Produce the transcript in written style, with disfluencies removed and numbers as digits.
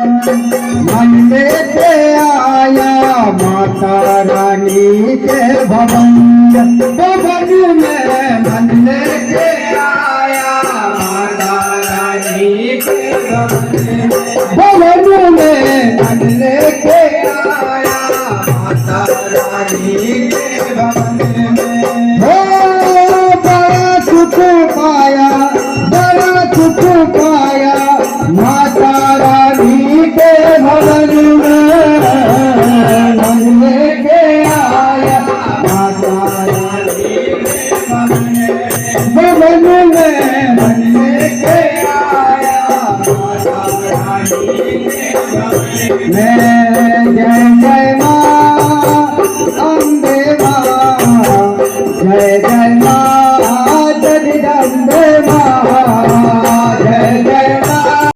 मन लेके आया माता रानी के भवन भवन में मन लेके आया माता रानी के भवन में मन लेके आया माता रानी के भवन में हो बड़ा सुख पाया माता रानी के भवन में मन लेके आया माता रानी के भवन में मन लेके आया माता रानी के भवन में